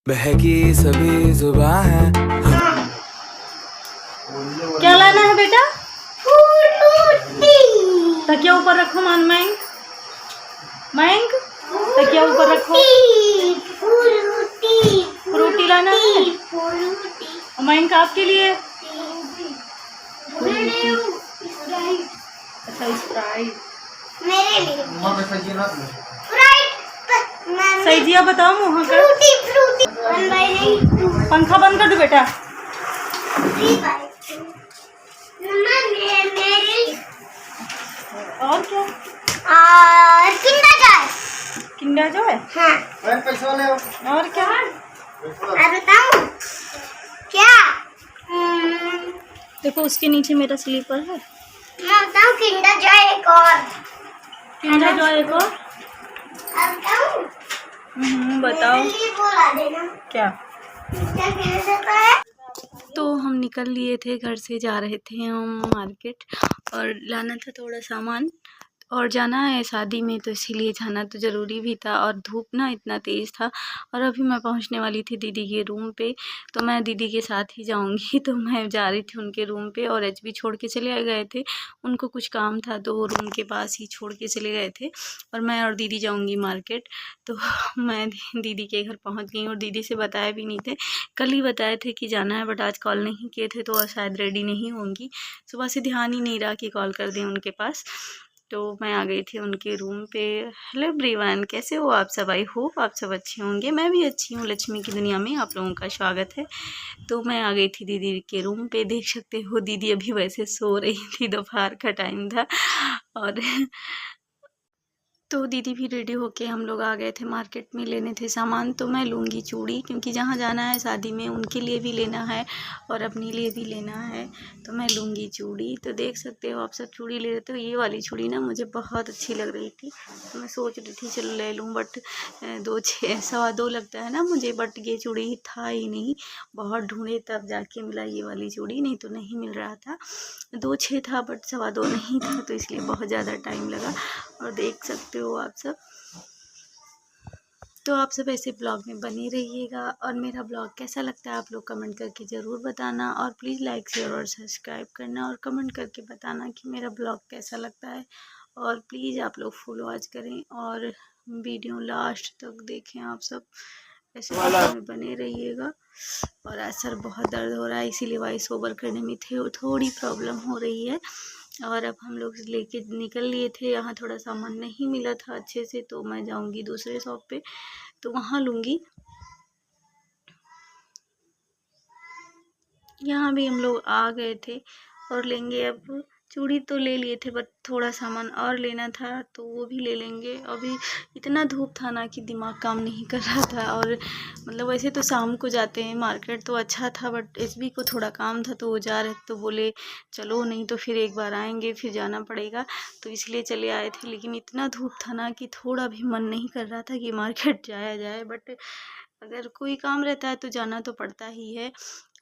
बहकी सभी जुबां है। क्या लाना है बेटा? तकिया ऊपर रखो मयंक, मयंक तकिया ऊपर रखो। फ्रूटी लाना है मयंक आपके लिए। अच्छा स्प्राइट मेरे लिए सही बताओ मुँह का। फ्रूटी 1/2 पंखा बंद कर दो बेटा। 3/2 मम्मा मेरे लिए और क्या? और किंडर जो है। हाँ और क्या? और बताऊं क्या? देखो उसके नीचे मेरा स्लीपर है। मैं बताऊं किंडर जॉय एक और किंडर जो एक और बताऊं बताओ मेरे लिए वो ला देना। क्या? क्या कैसे है? तो हम निकल लिए थे, घर से जा रहे थे हम मार्केट और लाना था थोड़ा सामान और जाना है शादी में, तो इसीलिए जाना तो ज़रूरी भी था। और धूप ना इतना तेज़ था और अभी मैं पहुंचने वाली थी दीदी के रूम पे, तो मैं दीदी के साथ ही जाऊंगी। तो मैं जा रही थी उनके रूम पे और एचबी छोड़ के चले गए थे, उनको कुछ काम था तो वो रूम के पास ही छोड़ के चले गए थे और मैं और दीदी जाऊँगी मार्केट। तो मैं दीदी के घर पहुँच गई और दीदी से बताया भी नहीं थे, कल ही बताए थे कि जाना है, बट आज कॉल नहीं किए थे तो शायद रेडी नहीं होंगी। सुबह से ध्यान ही नहीं रहा कि कॉल कर दें उनके पास। तो मैं आ गई थी उनके रूम पे। हेलो एवरीवन, कैसे हो आप सब? आई होप आप सब अच्छे होंगे। मैं भी अच्छी हूँ। लक्ष्मी की दुनिया में आप लोगों का स्वागत है। तो मैं आ गई थी दीदी के रूम पे। देख सकते हो दीदी अभी वैसे सो रही थी, दोपहर का टाइम था और तो दीदी भी रेडी होके हम लोग आ गए थे मार्केट में, लेने थे सामान। तो मैं लूँगी चूड़ी, क्योंकि जहाँ जाना है शादी में उनके लिए भी लेना है और अपने लिए भी लेना है, तो मैं लूँगी चूड़ी। तो देख सकते हो आप सब चूड़ी ले रहे थे। ये वाली चूड़ी ना मुझे बहुत अच्छी लग रही थी, तो मैं सोच रही थी चलो ले लूँ, बट 2 6 2 लगता है ना मुझे, बट ये चूड़ी था ही नहीं। बहुत ढूंढे तब जाके मिला ये वाली चूड़ी, नहीं तो नहीं मिल रहा था। 2 6 था बट 2 नहीं था, तो इसलिए बहुत ज़्यादा टाइम लगा। और देख सकते हो आप सब। तो आप सब ऐसे ब्लॉग में बने रहिएगा और मेरा ब्लॉग कैसा लगता है आप लोग कमेंट करके ज़रूर बताना, और प्लीज़ लाइक शेयर और सब्सक्राइब करना और कमेंट करके बताना कि मेरा ब्लॉग कैसा लगता है। और प्लीज़ आप लोग फुल वॉच करें और वीडियो लास्ट तक देखें। आप सब ऐसे ब्लॉग में बने रहिएगा। और आज सर बहुत दर्द हो रहा है, इसीलिए वॉइस ओवर करने में थोड़ी प्रॉब्लम हो रही है। और अब हम लोग लेके निकल लिए थे, यहाँ थोड़ा सामान नहीं मिला था अच्छे से, तो मैं जाऊंगी दूसरे शॉप पे तो वहाँ लूँगी। यहाँ भी हम लोग आ गए थे और लेंगे। अब चूड़ी तो ले लिए थे बट थोड़ा सामान और लेना था, तो वो भी ले लेंगे। अभी इतना धूप था ना कि दिमाग काम नहीं कर रहा था। और मतलब वैसे तो शाम को जाते हैं मार्केट तो अच्छा था, बट एसबी को थोड़ा काम था तो वो जा रहे तो बोले चलो, नहीं तो फिर एक बार आएंगे फिर जाना पड़ेगा, तो इसलिए चले आए थे। लेकिन इतना धूप था ना कि थोड़ा भी मन नहीं कर रहा था कि मार्केट जाया जाए, बट अगर कोई काम रहता है तो जाना तो पड़ता ही है।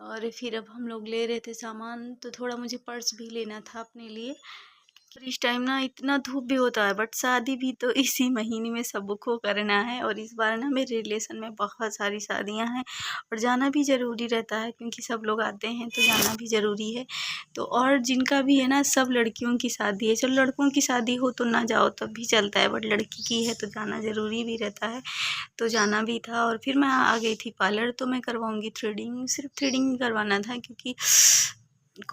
और फिर अब हम लोग ले रहे थे सामान, तो थोड़ा मुझे पर्स भी लेना था अपने लिए। और इस टाइम ना इतना धूप भी होता है, बट शादी भी तो इसी महीने में सबको करना है। और इस बार ना मेरे रिलेशन में बहुत सारी शादियां हैं और जाना भी ज़रूरी रहता है, क्योंकि सब लोग आते हैं तो जाना भी ज़रूरी है। तो और जिनका भी है ना, सब लड़कियों की शादी है। चलो लड़कों की शादी हो तो ना जाओ तब भी चलता है, बट लड़की की है तो जाना ज़रूरी भी रहता है, तो जाना भी था। और फिर मैं आ गई थी पार्लर, तो मैं करवाऊँगी थ्रेडिंग। सिर्फ थ्रेडिंग ही करवाना था, क्योंकि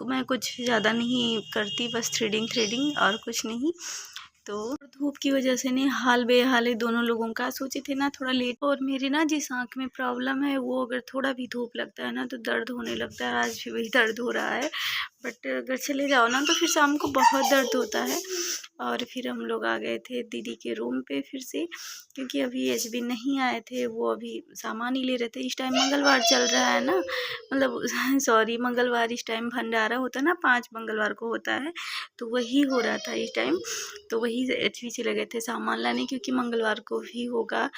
मैं कुछ ज़्यादा नहीं करती, बस थ्रेडिंग और कुछ नहीं। तो धूप की वजह से नहीं हाल बेहाल है दोनों लोगों का। सोचे थे ना थोड़ा लेट, और मेरे ना जिस आँख में प्रॉब्लम है वो अगर थोड़ा भी धूप लगता है ना तो दर्द होने लगता है। आज भी वही दर्द हो रहा है, बट अगर चले जाओ ना तो फिर शाम को बहुत दर्द होता है। और फिर हम लोग आ गए थे दीदी के रूम पे फिर से, क्योंकि अभी एचबी नहीं आए थे, वो अभी सामान ही ले रहे थे। इस टाइम मंगलवार चल रहा है ना, मतलब सॉरी मंगलवार, इस टाइम भंडारा होता है ना, 5 मंगलवार को होता है, तो वही हो रहा था इस टाइम। तो वही एचबी चले गए थे सामान लाने, क्योंकि मंगलवार को भी होगा।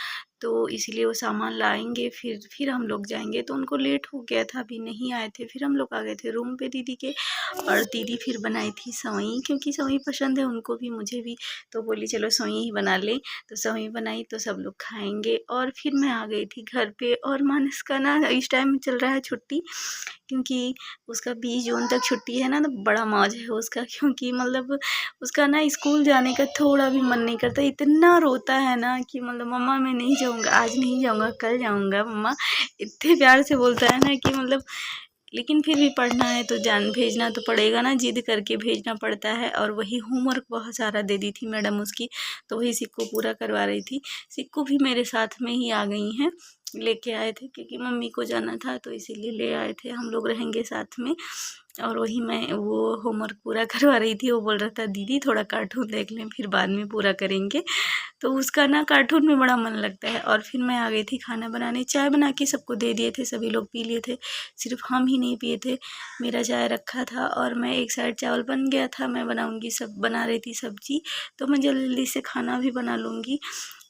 तो इसीलिए वो सामान लाएंगे, फिर हम लोग जाएंगे। तो उनको लेट हो गया था, अभी नहीं आए थे। फिर हम लोग आ गए थे रूम पे दीदी के, और दीदी फिर बनाई थी सवई, क्योंकि सवई पसंद है उनको भी मुझे भी। तो बोली चलो सवई ही बना ले, तो सवई बनाई तो सब लोग खाएंगे। और फिर मैं आ गई थी घर पे। और मानस का ना इस टाइम चल रहा है छुट्टी, क्योंकि उसका 20 जून तक छुट्टी है ना, तो बड़ा मौज है उसका। क्योंकि मतलब उसका ना स्कूल जाने का थोड़ा भी मन नहीं करता, इतना रोता है ना कि मतलब मम्मा मैं नहीं जाऊँगा, आज नहीं जाऊँगा, कल जाऊँगा मम्मा, इतने प्यार से बोलता है ना कि मतलब। लेकिन फिर भी पढ़ना है तो भेजना तो पड़ेगा ना, जिद करके भेजना पड़ता है। और वही होमवर्क बहुत सारा दे दी थी मैडम उसकी, तो वही सिक्को पूरा करवा रही थी। सिक्को भी मेरे साथ में ही आ गई हैं, लेके आए थे क्योंकि मम्मी को जाना था, तो इसीलिए ले आए थे। हम लोग रहेंगे साथ में। और वही मैं वो होमवर्क पूरा करवा रही थी। वो बोल रहा था दीदी थोड़ा कार्टून देख लें, फिर बाद में पूरा करेंगे। तो उसका ना कार्टून में बड़ा मन लगता है। और फिर मैं आ गई थी खाना बनाने। चाय बना के सबको दे दिए थे, सभी लोग पी लिए थे, सिर्फ हम ही नहीं पिए थे। मेरा चाय रखा था और मैं एक साइड चावल बन गया था, मैं बनाऊंगी, सब बना रही थी सब्जी, तो मैं जल्दी से खाना भी बना लूँगी।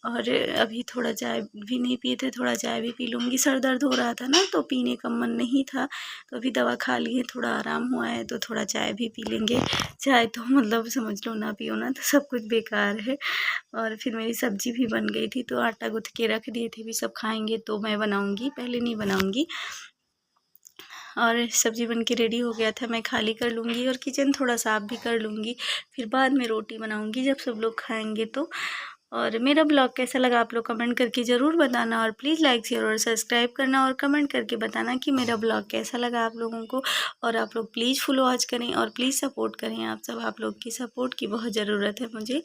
और अभी थोड़ा चाय भी नहीं पिए थे, थोड़ा चाय भी पी लूँगी। सर दर्द हो रहा था ना, तो पीने का मन नहीं था, तो अभी दवा खा लिए, थोड़ा आराम हुआ है, तो थोड़ा चाय भी पी लेंगे। चाय तो मतलब समझ लो ना पियो ना तो सब कुछ बेकार है। और फिर मेरी सब्जी भी बन गई थी, तो आटा गूँथ के रख दिए थे, भी सब खाएंगे तो मैं बनाऊँगी, पहले नहीं बनाऊँगी। और सब्ज़ी बन के रेडी हो गया था, मैं खाली कर लूँगी और किचन थोड़ा साफ़ भी कर लूँगी, फिर बाद में रोटी बनाऊँगी जब सब लोग खाएंगे तो। और मेरा ब्लॉग कैसा लगा आप लोग कमेंट करके ज़रूर बताना, और प्लीज़ लाइक शेयर और सब्सक्राइब करना, और कमेंट करके बताना कि मेरा ब्लॉग कैसा लगा आप लोगों को। और आप लोग प्लीज़ फुल वॉच करें और प्लीज़ सपोर्ट करें, आप लोग की सपोर्ट की बहुत ज़रूरत है मुझे।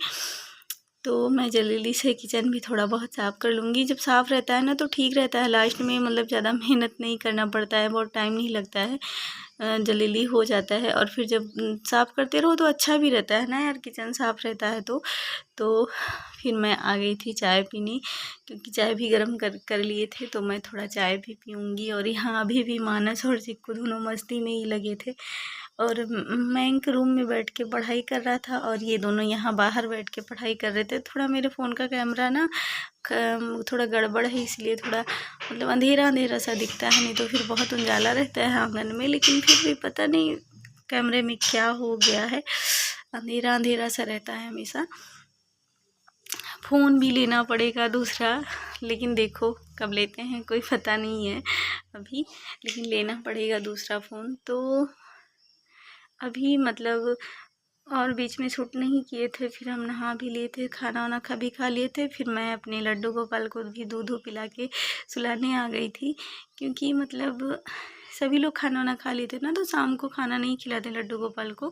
तो मैं जल्दी से किचन भी थोड़ा बहुत साफ़ कर लूँगी। जब साफ़ रहता है ना तो ठीक रहता है, लास्ट में मतलब ज़्यादा मेहनत नहीं करना पड़ता है, बहुत टाइम नहीं लगता है, जल्दी हो जाता है। और फिर जब साफ़ करते रहो तो अच्छा भी रहता है ना यार, किचन साफ़ रहता है तो फिर मैं आ गई थी चाय पीने, क्योंकि चाय भी गर्म कर लिए थे, तो मैं थोड़ा चाय भी पीऊँगी। और यहाँ अभी भी मानस और चिक्कू दोनों मस्ती में ही लगे थे। और मैं एक रूम में बैठ के पढ़ाई कर रहा था, और ये दोनों यहाँ बाहर बैठ के पढ़ाई कर रहे थे। थोड़ा मेरे फ़ोन का कैमरा ना थोड़ा गड़बड़ है, इसलिए थोड़ा मतलब अंधेरा अंधेरा सा दिखता है, नहीं तो फिर बहुत उजाला रहता है आंगन में। लेकिन फिर भी पता नहीं कैमरे में क्या हो गया है, अंधेरा अंधेरा सा रहता है हमेशा। फ़ोन भी लेना पड़ेगा दूसरा, लेकिन देखो कब लेते हैं कोई पता नहीं है अभी, लेकिन लेना पड़ेगा दूसरा फ़ोन। तो अभी मतलब और बीच में शूट नहीं किए थे, फिर हम नहा भी लिए थे, खाना वाना भी खा लिए थे। फिर मैं अपने लड्डू गोपाल को भी दूध पिला के सुलाने आ गई थी, क्योंकि मतलब सभी लोग खाना वाना खा लिए थे ना, तो शाम को खाना नहीं खिलाते लड्डू गोपाल को,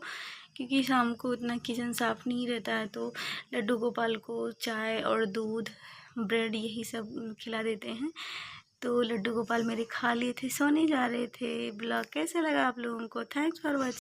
क्योंकि शाम को उतना किचन साफ़ नहीं रहता है। तो लड्डू गोपाल को चाय और दूध, ब्रेड यही सब खिला देते हैं। तो लड्डू गोपाल मेरे खा लिए थे, सोने जा रहे थे। ब्लॉग कैसे लगा आप लोगों को? Thanks for watching.